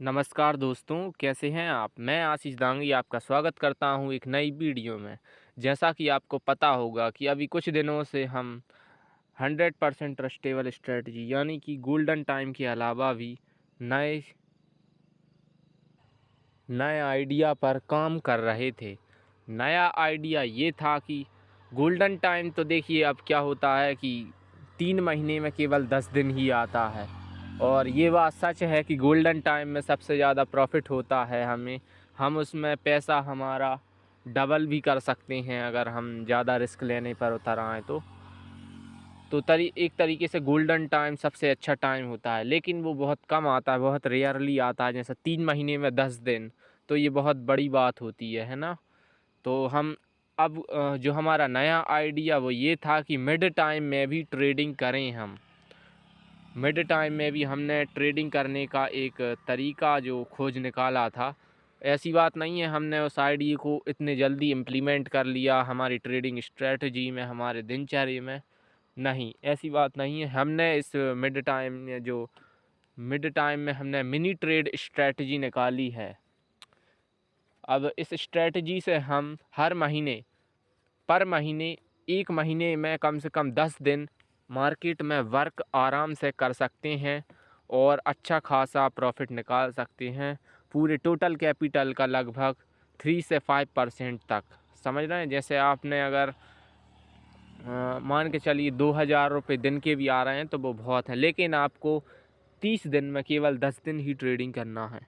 नमस्कार दोस्तों, कैसे हैं आप? मैं आशीष दांगी आपका स्वागत करता हूं एक नई वीडियो में। जैसा कि आपको पता होगा कि अभी कुछ दिनों से हम 100% ट्रस्टेबल स्ट्रेटजी यानी कि गोल्डन टाइम के अलावा भी नए नए आइडिया पर काम कर रहे थे। नया आइडिया ये था कि गोल्डन टाइम तो देखिए अब क्या होता है कि 3 महीने में केवल 10 दिन ही आता है। और ये बात सच है कि गोल्डन टाइम में सबसे ज़्यादा प्रॉफिट होता है हमें। हम उसमें पैसा हमारा डबल भी कर सकते हैं अगर हम ज़्यादा रिस्क लेने पर उतर आएँ तो एक तरीके से गोल्डन टाइम सबसे अच्छा टाइम होता है, लेकिन वो बहुत कम आता है, बहुत रेयरली आता है। जैसे 3 महीने में 10 दिन, तो ये बहुत बड़ी बात होती है ना? तो हम अब जो हमारा नया आइडिया वो ये था कि मिड टाइम में भी ट्रेडिंग करें हम। मिड टाइम में भी हमने ट्रेडिंग करने का एक तरीका जो खोज निकाला था। ऐसी बात नहीं है हमने उस आइडिया को इतने जल्दी इम्प्लीमेंट कर लिया हमारी ट्रेडिंग स्ट्रेटजी में, हमारे दिनचर्या में। नहीं, ऐसी बात नहीं है। हमने इस मिड टाइम में हमने मिनी ट्रेड स्ट्रेटजी निकाली है। अब इस स्ट्रेटजी से हम हर महीने पर महीने 1 महीने में कम से कम 10 दिन मार्केट में वर्क आराम से कर सकते हैं और अच्छा खासा प्रॉफिट निकाल सकते हैं। पूरे टोटल कैपिटल का लगभग 3 से 5% तक। समझ रहे हैं? जैसे आपने अगर मान के चलिए 2,000 रुपये दिन के भी आ रहे हैं तो वो बहुत है, लेकिन आपको 30 दिन में केवल 10 दिन ही ट्रेडिंग करना है।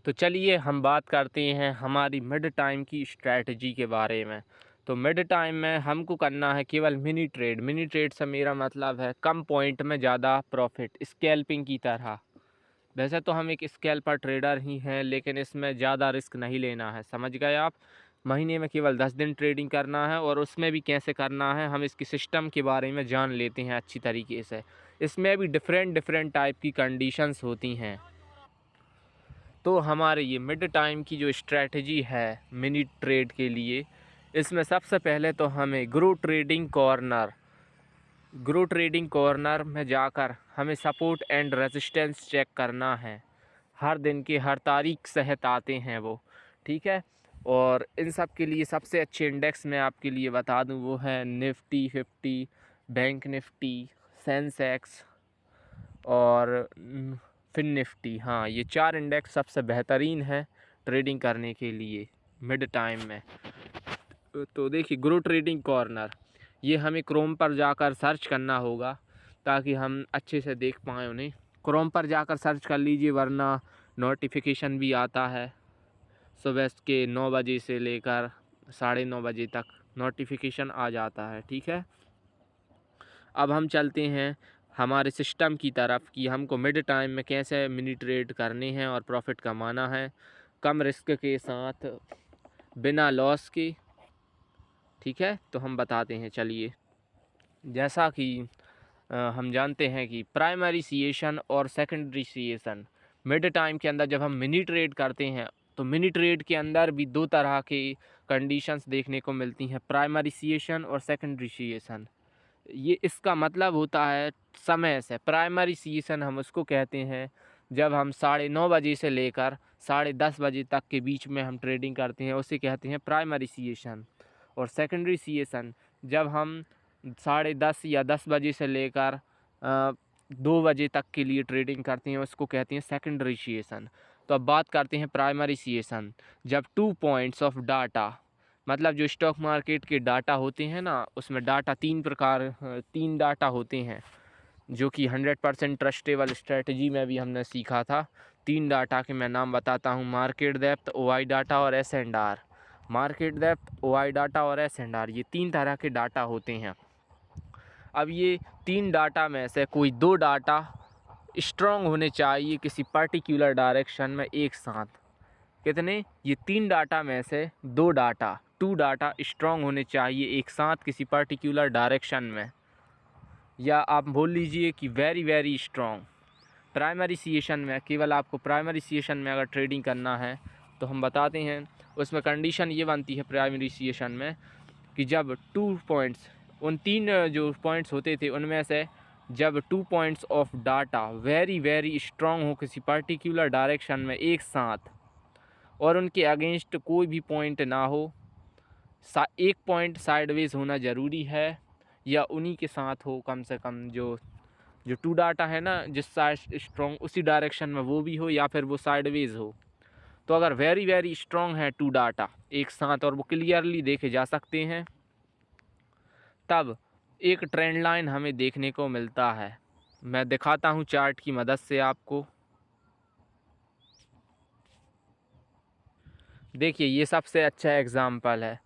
तो चलिए हम बात करते हैं हमारी मिड टाइम की स्ट्रैटेजी के बारे में। तो मिड टाइम में हमको करना है केवल मिनी ट्रेड। मिनी ट्रेड से मेरा मतलब है कम पॉइंट में ज़्यादा प्रॉफिट, स्कैल्पिंग की तरह। वैसे तो हम एक स्कैल्पर ट्रेडर ही हैं, लेकिन इसमें ज़्यादा रिस्क नहीं लेना है, समझ गए आप? महीने में केवल 10 दिन ट्रेडिंग करना है, और उसमें भी कैसे करना है हम इसकी सिस्टम के बारे में जान लेते हैं अच्छी तरीके से। इसमें भी डिफरेंट डिफरेंट टाइप की कंडीशंस होती हैं। तो हमारे ये मिड टाइम की जो स्ट्रेटजी है मिनी ट्रेड के लिए, इसमें सबसे पहले तो हमें ग्रो ट्रेडिंग कॉर्नर में जाकर हमें सपोर्ट एंड रेजिस्टेंस चेक करना है। हर दिन के हर तारीख सहित आते हैं वो, ठीक है। और इन सब के लिए सबसे अच्छे इंडेक्स मैं आपके लिए बता दूं, वो है निफ्टी 50, बैंक निफ्टी, सेंसेक्स और फिन निफ्टी। हाँ, ये 4 इंडेक्स सबसे बेहतरीन है ट्रेडिंग करने के लिए मिड टाइम में। तो देखिए, ग्रो ट्रेडिंग कॉर्नर, ये हमें क्रोम पर जाकर सर्च करना होगा ताकि हम अच्छे से देख पाएँ उन्हें। क्रोम पर जाकर सर्च कर लीजिए, वरना नोटिफिकेशन भी आता है सुबह के 9 बजे से लेकर 9:30 बजे तक नोटिफिकेशन आ जाता है, ठीक है। अब हम चलते हैं हमारे सिस्टम की तरफ कि हमको मिड टाइम में कैसे मिनी ट्रेड करने हैं और प्रॉफिट कमाना है कम रिस्क के साथ, बिना लॉस के, ठीक है। तो हम बताते हैं, चलिए। जैसा कि हम जानते हैं कि प्राइमरी सीएशन और सेकेंडरी सीएशन मिड टाइम के अंदर जब हम मिनी ट्रेड करते हैं, तो मिनी ट्रेड के अंदर भी 2 तरह के कंडीशंस देखने को मिलती हैं, प्राइमरी सीएशन और सेकेंडरी सीएशन। ये इसका मतलब होता है समय से। प्राइमरी सीएशन हम उसको कहते हैं जब हम 9:30 बजे से लेकर 10:30 बजे तक के बीच में हम ट्रेडिंग करते हैं, उसे कहते हैं प्राइमरी सीएशन। और सेकेंडरी सीएशन जब हम 10:30 या 10 बजे से लेकर 2 बजे तक के लिए ट्रेडिंग करते हैं, उसको कहते हैं सेकेंडरी सीएशन। तो अब बात करते हैं प्राइमरी सीएशन, जब 2 पॉइंट्स ऑफ डाटा, मतलब जो स्टॉक मार्केट के डाटा होते हैं ना, उसमें डाटा 3 डाटा होते हैं, जो कि 100% ट्रस्टेबल स्ट्रेटजी में भी हमने सीखा था। 3 डाटा के मैं नाम बताता हूँ, मार्केट डेप्थ, ओआई डाटा और एस&आर। मार्केट डेप्थ, ओआई डाटा और एस&आर, ये 3 तरह के डाटा होते हैं। अब ये 3 डाटा में से कोई 2 डाटा स्ट्रॉन्ग होने चाहिए किसी पर्टिकुलर डायरेक्शन में एक साथ। कितने? ये 3 डाटा में से 2 डाटा स्ट्रॉन्ग होने चाहिए एक साथ किसी पर्टिकुलर डायरेक्शन में, या आप बोल लीजिए कि वेरी वेरी स्ट्रॉन्ग। प्राइमरी सीएशन में, केवल आपको प्राइमरी सीएशन में अगर ट्रेडिंग करना है तो हम बताते हैं, उसमें कंडीशन ये बनती है प्राइमरी सीएशन में कि जब 2 पॉइंट्स, उन 3 जो पॉइंट्स होते थे उनमें से जब 2 points of data very very strong हो किसी पर्टिकुलर डायरेक्शन में एक साथ, और उनके अगेंस्ट कोई भी पॉइंट ना हो, एक पॉइंट साइडवेज होना ज़रूरी है, या उन्हीं के साथ हो कम से कम, जो जो 2 डाटा है ना जिस साइड स्ट्रॉन्ग उसी डायरेक्शन में वो भी हो, या फिर वो साइडवेज हो। तो अगर वेरी वेरी स्ट्रॉन्ग है 2 डाटा एक साथ और वो क्लियरली देखे जा सकते हैं, तब एक ट्रेंड लाइन हमें देखने को मिलता है। मैं दिखाता हूँ चार्ट की मदद से आपको। देखिए ये सबसे अच्छा एग्जाम्पल है।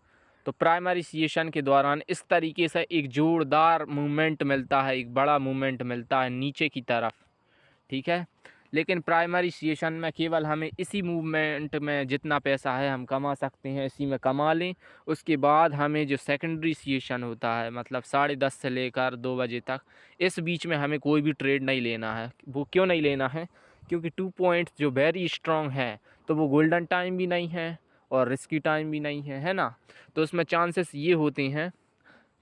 तो प्राइमरी सीशन के दौरान इस तरीके से एक जोरदार मूवमेंट मिलता है, एक बड़ा मूवमेंट मिलता है नीचे की तरफ, ठीक है। लेकिन प्राइमरी सीशन में केवल हमें इसी मूवमेंट में जितना पैसा है हम कमा सकते हैं, इसी में कमा लें। उसके बाद हमें जो सेकेंडरी सीशन होता है, मतलब 10:30 से लेकर 2 बजे तक, इस बीच में हमें कोई भी ट्रेड नहीं लेना है। वो क्यों नहीं लेना है? क्योंकि 2 पॉइंट्स जो वेरी स्ट्रॉन्ग है, तो वो गोल्डन टाइम भी नहीं है और रिस्की टाइम भी नहीं है, है ना। तो उसमें चांसेस ये होते हैं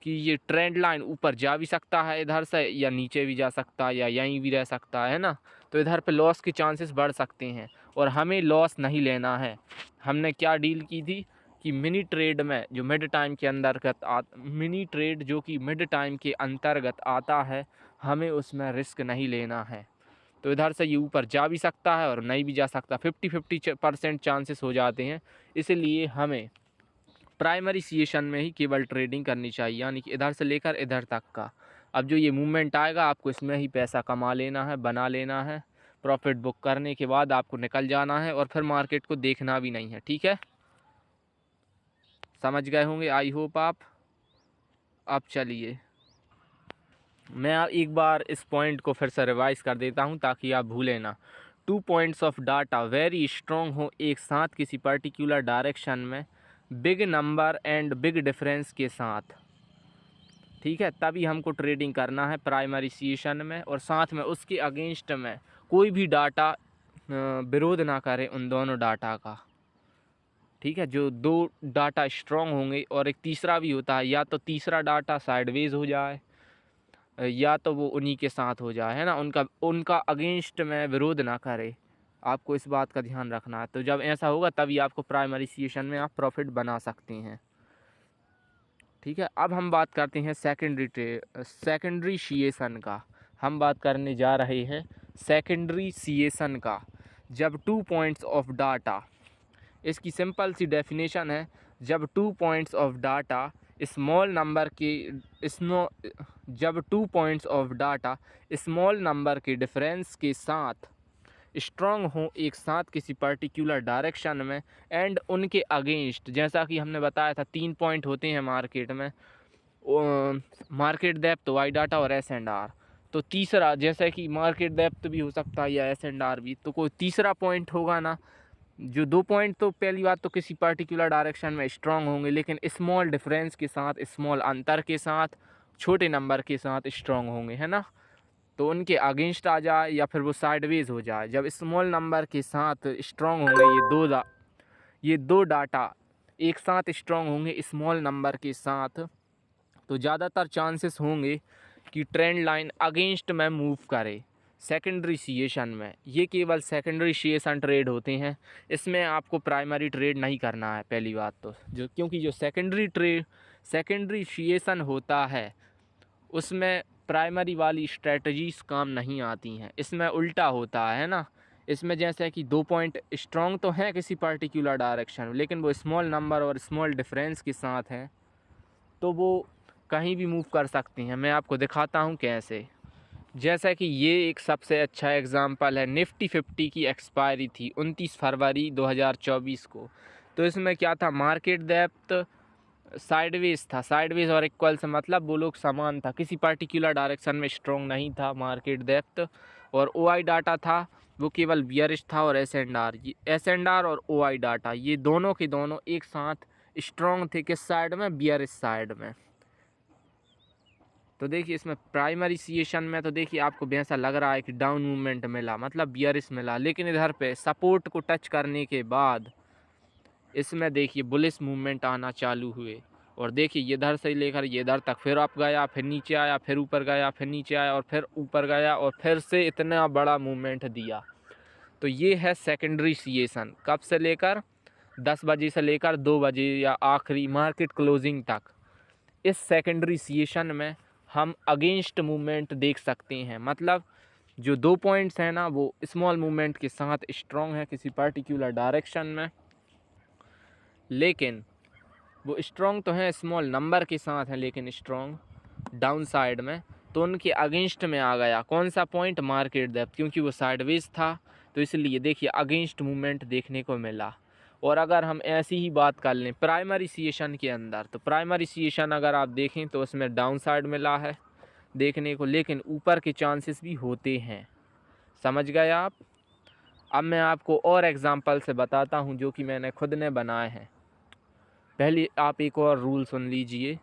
कि ये ट्रेंड लाइन ऊपर जा भी सकता है इधर से, या नीचे भी जा सकता है, या यहीं भी रह सकता है ना। तो इधर पे लॉस के चांसेस बढ़ सकते हैं, और हमें लॉस नहीं लेना है। हमने क्या डील की थी कि मिनी ट्रेड में जो मिड टाइम के अंतर्गत मिनी ट्रेड जो कि मिड टाइम के अंतर्गत आता है, हमें उसमें रिस्क नहीं लेना है। तो इधर से ये ऊपर जा भी सकता है और नहीं भी जा सकता, 50-50% चांसेस हो जाते हैं। इसलिए हमें प्राइमरी सीशन में ही केवल ट्रेडिंग करनी चाहिए, यानी कि इधर से लेकर इधर तक का। अब जो ये मूवमेंट आएगा आपको इसमें ही पैसा कमा लेना है, बना लेना है। प्रॉफिट बुक करने के बाद आपको निकल जाना है और फिर मार्केट को देखना भी नहीं है, ठीक है। समझ गए होंगे आई होप आप। अब चलिए मैं एक बार इस पॉइंट को फिर से रिवाइज कर देता हूँ ताकि आप भूलें ना। 2 points of data very strong हो एक साथ किसी पर्टिकुलर डायरेक्शन में, big number and big difference के साथ, ठीक है, तभी हमको ट्रेडिंग करना है प्राइमरी सीशन में। और साथ में उसके अगेंस्ट में कोई भी डाटा विरोध ना करे उन दोनों डाटा का, ठीक है। जो 2 डाटा स्ट्रॉन्ग होंगे, और एक तीसरा भी होता है, या तो तीसरा डाटा साइडवेज हो जाए या तो वो उन्हीं के साथ हो जाए, है ना। उनका अगेंस्ट में विरोध ना करे, आपको इस बात का ध्यान रखना है। तो जब ऐसा होगा तभी आपको प्राइमरी सीशन में आप प्रॉफिट बना सकते हैं, ठीक है। अब हम बात करते हैं सेकेंडरी सीएसन का। हम बात करने जा रहे हैं सेकेंडरी सीएसन का। जब 2 पॉइंट्स ऑफ डाटा, इसकी सिंपल सी डेफिनेशन है, जब 2 points of data small number के जब 2 points of data small number के डिफरेंस के साथ स्ट्रॉन्ग हो एक साथ किसी पर्टिकुलर डायरेक्शन में, एंड उनके अगेंस्ट, जैसा कि हमने बताया था 3 पॉइंट होते हैं मार्केट में, मार्केट डेप्थ, वाई डाटा और एस एंड आर। तो तीसरा, जैसा कि मार्केट डेप्थ भी हो सकता है या एस एंड आर भी, तो कोई तीसरा पॉइंट होगा ना। जो 2 पॉइंट तो पहली बात तो किसी पर्टिकुलर डायरेक्शन में स्ट्रॉन्ग होंगे, लेकिन स्मॉल डिफरेंस के साथ, स्मॉल अंतर के साथ, छोटे नंबर के साथ स्ट्रॉन्ग होंगे, है ना। तो उनके अगेंस्ट आ जाए या फिर वो साइडवेज हो जाए। जब स्मॉल नंबर के साथ स्ट्रॉन्ग होंगे ये दो डाटा एक साथ स्ट्रॉन्ग होंगे स्मॉल नंबर के साथ, तो ज़्यादातर चांसेस होंगे कि ट्रेंड लाइन अगेंस्ट में मूव करे सेकेंडरी सीएशन में। ये केवल सेकेंडरी सीएशन ट्रेड होते हैं, इसमें आपको प्राइमरी ट्रेड नहीं करना है पहली बात तो, क्योंकि जो सेकेंडरी सीएशन होता है उसमें प्राइमरी वाली स्ट्रेटजीज काम नहीं आती हैं। इसमें उल्टा होता है ना। इसमें जैसे कि 2 पॉइंट स्ट्रॉन्ग तो हैं किसी पर्टिकुलर डायरेक्शन में, लेकिन वो स्मॉल नंबर और स्मॉल डिफरेंस के साथ हैं, तो वो कहीं भी मूव कर सकती हैं। मैं आपको दिखाता हूँ कैसे। जैसा कि ये एक सबसे अच्छा एग्ज़ाम्पल है, निफ्टी 50 की एक्सपायरी थी 29 फरवरी 2024 को। तो इसमें क्या था, मार्केट डेप्थ साइडवेज था, साइडवेज और इक्वल से मतलब वो लोग समान था, किसी पर्टिकुलर डायरेक्शन में स्ट्रॉन्ग नहीं था मार्केट डेप्थ। और ओआई डाटा था वो केवल बियरिश था, और एस एंड आर और ओआई डाटा ये दोनों के दोनों एक साथ स्ट्रॉन्ग थे, किस साइड में, बियरिश साइड में। तो देखिए इसमें प्राइमरी सीएशन में तो देखिए आपको ऐसा लग रहा है कि डाउन मूवमेंट मिला, मतलब बियरिश मिला, लेकिन इधर पे सपोर्ट को टच करने के बाद इसमें देखिए बुलिश मूवमेंट आना चालू हुए, और देखिए ये इधर से लेकर ये इधर तक फिर अप गया, फिर नीचे आया, फिर ऊपर गया, फिर नीचे आया और फिर ऊपर गया और फिर से इतना बड़ा मूवमेंट दिया। तो ये है सेकेंडरी सीएशन, कब से लेकर 10 बजे से लेकर 2 बजे या आखिरी मार्केट क्लोजिंग तक। इस सेकेंडरी सीएशन में हम अगेंस्ट मूवमेंट देख सकते हैं, मतलब जो 2 पॉइंट्स हैं ना वो स्मॉल मूवमेंट के साथ स्ट्रॉन्ग है किसी पर्टिकुलर डायरेक्शन में, लेकिन वो स्ट्रॉन्ग तो हैं स्मॉल नंबर के साथ हैं लेकिन स्ट्रॉन्ग डाउन साइड में। तो उनके अगेंस्ट में आ गया कौन सा पॉइंट, मार्केट डेप्थ, क्योंकि वो साइडवेज था तो इसलिए देखिए अगेंस्ट मूवमेंट देखने को मिला। और अगर हम ऐसी ही बात कर लें प्राइमरी सीएशन के अंदर, तो प्राइमरी सीएशन अगर आप देखें तो उसमें डाउन साइड मिला है देखने को, लेकिन ऊपर के चांसेस भी होते हैं। समझ गए आप। अब मैं आपको और एग्जांपल से बताता हूं जो कि मैंने खुद ने बनाए हैं। पहले आप एक और रूल सुन लीजिए।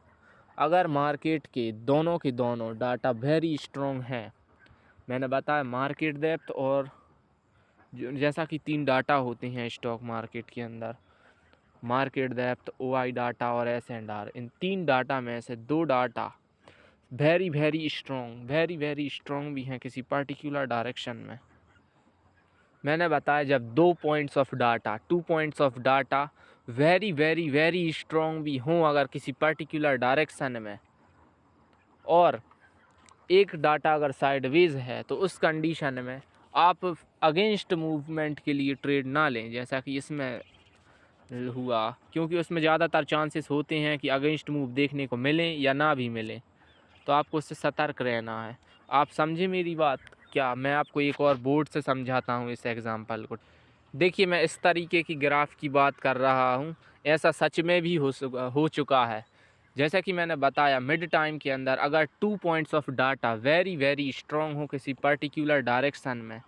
अगर मार्केट के दोनों डाटा वेरी स्ट्रॉन्ग हैं, मैंने बताया मार्केट डेप्थ और जैसा कि 3 डाटा होते हैं स्टॉक मार्केट के अंदर, मार्केट डेप्थ, ओआई डाटा और एस&आर, इन 3 डाटा में से 2 डाटा वेरी स्ट्रॉन्ग भी हैं किसी पर्टिकुलर डायरेक्शन में। मैंने बताया जब 2 points of data, 2 points of data very strong भी हों अगर किसी पर्टिकुलर डायरेक्शन में, और एक डाटा अगर साइडवेज है, तो उस कंडीशन में आप अगेंस्ट मूवमेंट के लिए ट्रेड ना लें जैसा कि इसमें हुआ, क्योंकि उसमें ज़्यादातर चांसेस होते हैं कि अगेंस्ट मूव देखने को मिलें या ना भी मिलें। तो आपको उससे सतर्क रहना है। आप समझे मेरी बात क्या? मैं आपको एक और बोर्ड से समझाता हूँ इस एग्ज़ाम्पल को। देखिए मैं इस तरीके की ग्राफ की बात कर रहा हूँ, ऐसा सच में भी हो चुका है। जैसा कि मैंने बताया मिड टाइम के अंदर अगर 2 points of data very strong हो किसी पर्टिकुलर डायरेक्शन में,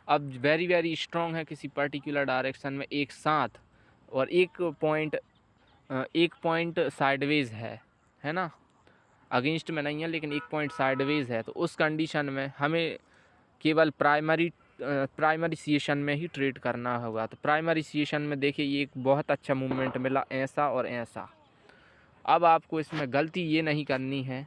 अब वेरी स्ट्रॉन्ग है किसी पर्टिकुलर डायरेक्शन में एक साथ, और एक पॉइंट साइडवेज है ना, अगेंस्ट में नहीं है लेकिन एक पॉइंट साइडवेज है, तो उस कंडीशन में हमें केवल प्राइमरी सीएशन में ही ट्रेड करना होगा। तो प्राइमरी सीएशन में देखिए ये एक बहुत अच्छा मूवमेंट मिला, ऐसा और ऐसा। अब आपको इसमें गलती ये नहीं करनी है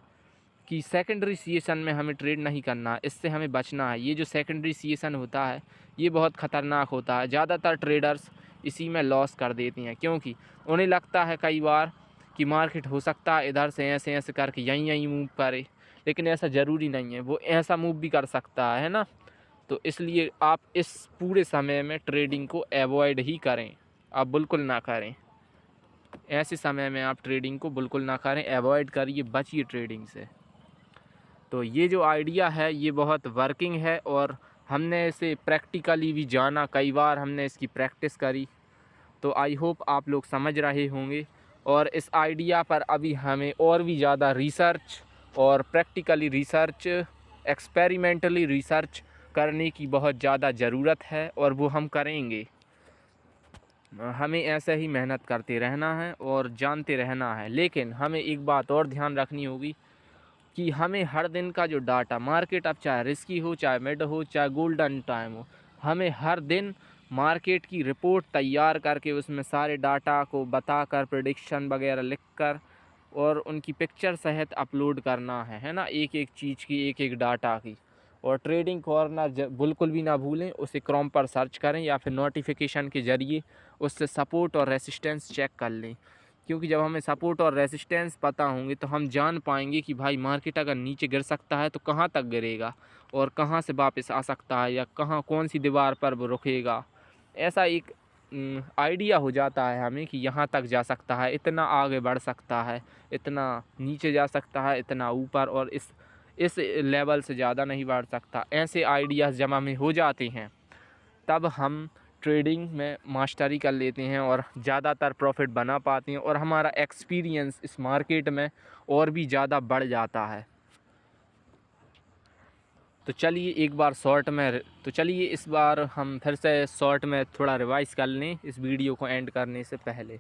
कि सेकेंडरी सीएशन में हमें ट्रेड नहीं करना, इससे हमें बचना है। ये जो सेकेंडरी सीएशन होता है ये बहुत ख़तरनाक होता है, ज़्यादातर ट्रेडर्स इसी में लॉस कर देती हैं, क्योंकि उन्हें लगता है कई बार कि मार्केट हो सकता है इधर से ऐसे करके यहीं मूव करे, लेकिन ऐसा ज़रूरी नहीं है, वो ऐसा मूव भी कर सकता है ना। तो इसलिए आप इस पूरे समय में ट्रेडिंग को अवॉइड ही करें, आप बिल्कुल ना करें। ऐसे समय में आप ट्रेडिंग को बिल्कुल ना करें, अवॉइड करिए, बचिए ट्रेडिंग से। तो ये जो आइडिया है ये बहुत वर्किंग है और हमने इसे प्रैक्टिकली भी जाना, कई बार हमने इसकी प्रैक्टिस करी। तो आई होप आप लोग समझ रहे होंगे, और इस आइडिया पर अभी हमें और भी ज़्यादा रिसर्च और प्रैक्टिकली रिसर्च, एक्सपेरिमेंटली रिसर्च करने की बहुत ज़्यादा ज़रूरत है, और वो हम करेंगे। हमें ऐसे ही मेहनत करते रहना है और जानते रहना है, लेकिन हमें एक बात और ध्यान रखनी होगी कि हमें हर दिन का जो डाटा, मार्केट अब चाहे रिस्की हो, चाहे मिड हो, चाहे गोल्डन टाइम हो, हमें हर दिन मार्केट की रिपोर्ट तैयार करके उसमें सारे डाटा को बताकर, प्रेडिक्शन वगैरह लिखकर और उनकी पिक्चर सहित अपलोड करना है ना, एक एक चीज़ की, एक एक डाटा की। और ट्रेडिंग कॉर्नर बिल्कुल भी ना भूलें, उसे क्रोम पर सर्च करें या फिर नोटिफिकेशन के ज़रिए उससे सपोर्ट और रेसिस्टेंस चेक कर लें, क्योंकि जब हमें सपोर्ट और रेसिस्टेंस पता होंगे तो हम जान पाएंगे कि भाई मार्केट अगर नीचे गिर सकता है तो कहाँ तक गिरेगा और कहाँ से वापस आ सकता है, या कहाँ कौन सी दीवार पर वो रुकेगा। ऐसा एक आइडिया हो जाता है हमें कि यहाँ तक जा सकता है, इतना आगे बढ़ सकता है, इतना नीचे जा सकता है, इतना ऊपर, और इस लेवल से ज़्यादा नहीं बढ़ सकता। ऐसे आइडियाज़ जब हमें हो जाते हैं तब हम ट्रेडिंग में मास्टरी कर लेते हैं और ज़्यादातर प्रॉफिट बना पाते हैं, और हमारा एक्सपीरियंस इस मार्केट में और भी ज़्यादा बढ़ जाता है। तो चलिए इस बार हम फिर से शॉर्ट में थोड़ा रिवाइज़ कर लें इस वीडियो को एंड करने से पहले।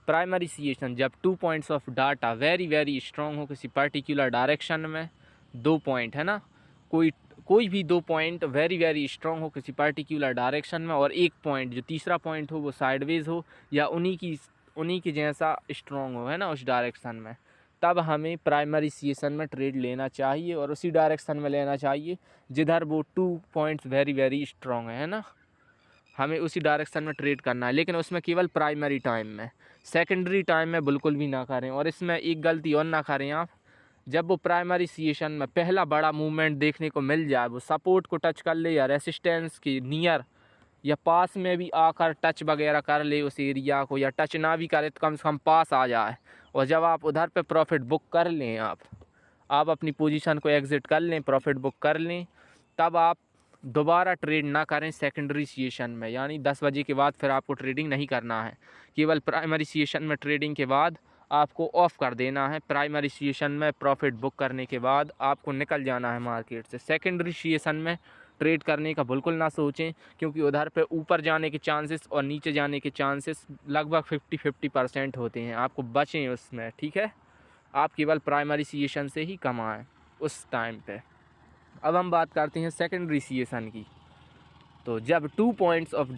प्राइमरी सीएशन जब 2 points of data very strong हो किसी पर्टिकुलर डायरेक्शन में, 2 पॉइंट है ना, कोई भी 2 पॉइंट वेरी स्ट्रॉन्ग हो किसी पर्टिकुलर डायरेक्शन में, और एक पॉइंट जो तीसरा पॉइंट हो वो साइडवेज हो या उन्हीं के जैसा स्ट्रॉन्ग हो, है ना, उस डायरेक्शन में, तब हमें प्राइमरी सीएसएन में ट्रेड लेना चाहिए और उसी डायरेक्शन में लेना चाहिए जिधर वो 2 पॉइंट्स वेरी वेरी स्ट्रॉन्ग है ना, हमें उसी डायरेक्शन में ट्रेड करना है, लेकिन उसमें केवल प्राइमरी टाइम में, सेकेंडरी टाइम में बिल्कुल भी ना करें। और इसमें एक गलती और ना करें आप, जब वो प्राइमरी सीएसएन में पहला बड़ा मूवमेंट देखने को मिल जाए, वो सपोर्ट को टच कर ले या रेसिस्टेंस की नियर या पास में भी आकर टच वगैरह कर ले उस एरिया को, या टच ना भी करे तो कम से कम पास आ जाए, और जब आप उधर पे प्रॉफिट बुक कर लें, आप अपनी पोजीशन को एग्ज़िट कर लें, प्रॉफिट बुक कर लें, तब आप दोबारा ट्रेड ना करें सेकेंडरी सीएसएन में, यानी 10 बजे के बाद फिर आपको ट्रेडिंग नहीं करना है। केवल प्राइमरी सीएसएन में ट्रेडिंग के बाद आपको ऑफ़ कर देना है। प्राइमरी सीएसएन में प्रॉफिट बुक करने के बाद आपको निकल जाना है मार्केट से। सेकेंडरी सीएसएन में ट्रेड करने का बिल्कुल ना सोचें, क्योंकि उधर पे ऊपर जाने के चांसेस और नीचे जाने के चांसेस लगभग 50-50% होते हैं। आपको बचें उसमें, ठीक है। आप केवल प्राइमरी सीएसएन से ही कमाएं उस टाइम पे। अब हम बात करते हैं सेकेंडरी सीएसएन की। तो जब 2 पॉइंट्स ऑफ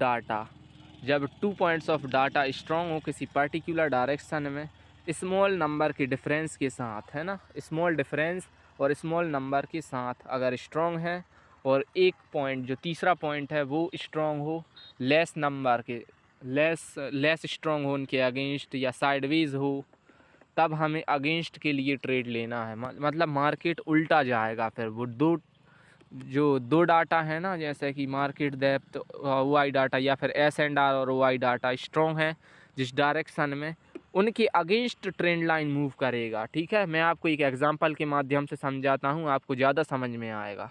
डाटा स्ट्रॉन्ग हो किसी पर्टिकुलर डायरेक्शन में, स्मॉल नंबर के डिफरेंस के साथ, है ना, स्मॉल डिफरेंस और स्मॉल नंबर के साथ अगर स्ट्रॉन्ग है, और एक पॉइंट जो तीसरा पॉइंट है वो स्ट्रॉन्ग हो लेस नंबर के, लेस स्ट्रॉन्ग हो उनके अगेंस्ट, या साइडवेज हो, तब हमें अगेंस्ट के लिए ट्रेड लेना है। मतलब मार्केट उल्टा जाएगा फिर। वो दो डाटा है ना, जैसे कि मार्केट डेप्थ OI डाटा या फिर S&R और OI डाटा स्ट्रॉन्ग है जिस डायरेक्शन में, उनके अगेंस्ट ट्रेंड लाइन मूव करेगा, ठीक है। मैं आपको एक एग्जांपल के माध्यम से समझाता हूँ, आपको ज़्यादा समझ में आएगा।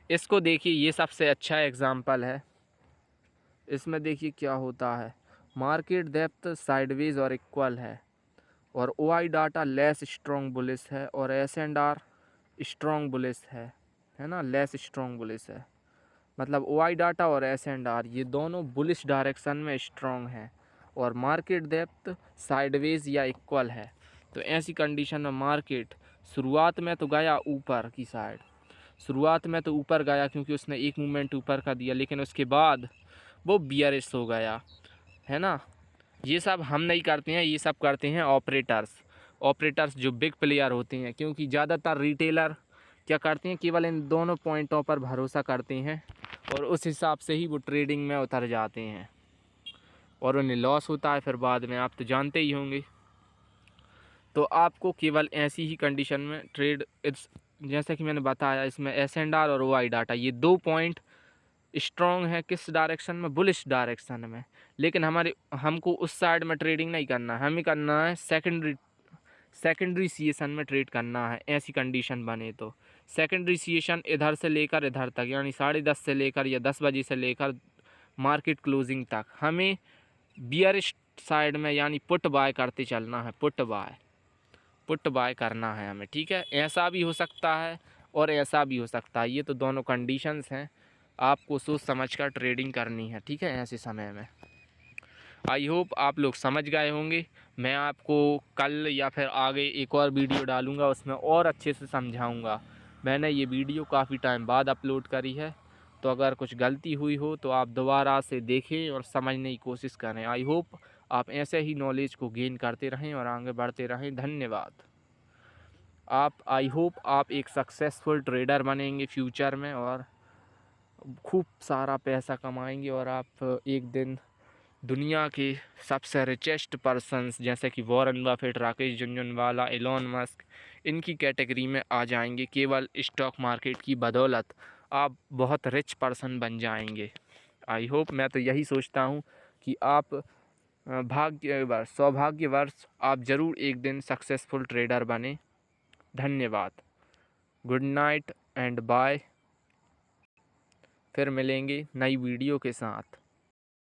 इसको देखिए, ये सबसे अच्छा एग्जांपल है। इसमें देखिए क्या होता है, मार्केट डेप्थ साइडवेज और इक्वल है, और OI data less strong bullish है, और S&R स्ट्रॉन्ग बुलिश है ना, लेस स्ट्रॉन्ग बुलिश है। मतलब OI डाटा और S&R ये दोनों बुलिश डायरेक्शन में स्ट्रॉन्ग हैं, और मार्केट डेप्थ साइडवेज या इक्वल है। तो ऐसी कंडीशन में मार्केट शुरुआत में तो गया ऊपर की साइड, शुरुआत में तो ऊपर गया क्योंकि उसने एक मूवमेंट ऊपर का दिया, लेकिन उसके बाद वो बियरिश हो गया, है ना। ये सब हम नहीं करते हैं, ये सब करते हैं ऑपरेटर्स जो बिग प्लेयर होते हैं, क्योंकि ज़्यादातर रिटेलर क्या करते हैं, केवल इन दोनों पॉइंटों पर भरोसा करते हैं और उस हिसाब से ही वो ट्रेडिंग में उतर जाते हैं और उन्हें लॉस होता है फिर बाद में, आप तो जानते ही होंगे। तो आपको केवल ऐसी ही कंडीशन में ट्रेड, जैसा कि मैंने बताया, इसमें S&R और OI डाटा ये 2 पॉइंट स्ट्रॉन्ग है किस डायरेक्शन में, बुलिश डायरेक्शन में, लेकिन हमको उस साइड में ट्रेडिंग नहीं करना है, हमें करना है सेकेंडरी सीएसएन में ट्रेड करना है। ऐसी कंडीशन बने तो सेकेंडरी सीएसएन इधर से लेकर इधर तक, यानी 10:30 से लेकर या 10 बजे से लेकर मार्केट क्लोजिंग तक हमें बियरिश साइड में यानी पुट बाय करते चलना है, पुट बाय करना है हमें, ठीक है। ऐसा भी हो सकता है और ऐसा भी हो सकता है, ये तो दोनों कंडीशंस हैं, आपको सोच समझ कर ट्रेडिंग करनी है, ठीक है, ऐसे समय में। आई होप आप लोग समझ गए होंगे। मैं आपको कल या फिर आगे एक और वीडियो डालूँगा, उसमें और अच्छे से समझाऊँगा। मैंने ये वीडियो काफ़ी टाइम बाद अपलोड करी है, तो अगर कुछ गलती हुई हो तो आप दोबारा से देखें और समझने की कोशिश करें। आई होप आप ऐसे ही नॉलेज को गेन करते रहें और आगे बढ़ते रहें। धन्यवाद। आई होप आप एक सक्सेसफुल ट्रेडर बनेंगे फ्यूचर में और खूब सारा पैसा कमाएंगे, और आप एक दिन दुनिया के सबसे रिचेस्ट पर्सन्स जैसे कि Warren Buffett, Rakesh Jhunjhunwala, Elon Musk, इनकी कैटेगरी में आ जाएंगे। केवल स्टॉक मार्केट की बदौलत आप बहुत रिच पर्सन बन जाएंगे। आई होप, मैं तो यही सोचता हूँ कि आप सौभाग्यवश आप ज़रूर एक दिन सक्सेसफुल ट्रेडर बने। धन्यवाद। Good night and bye. फिर मिलेंगे नई वीडियो के साथ।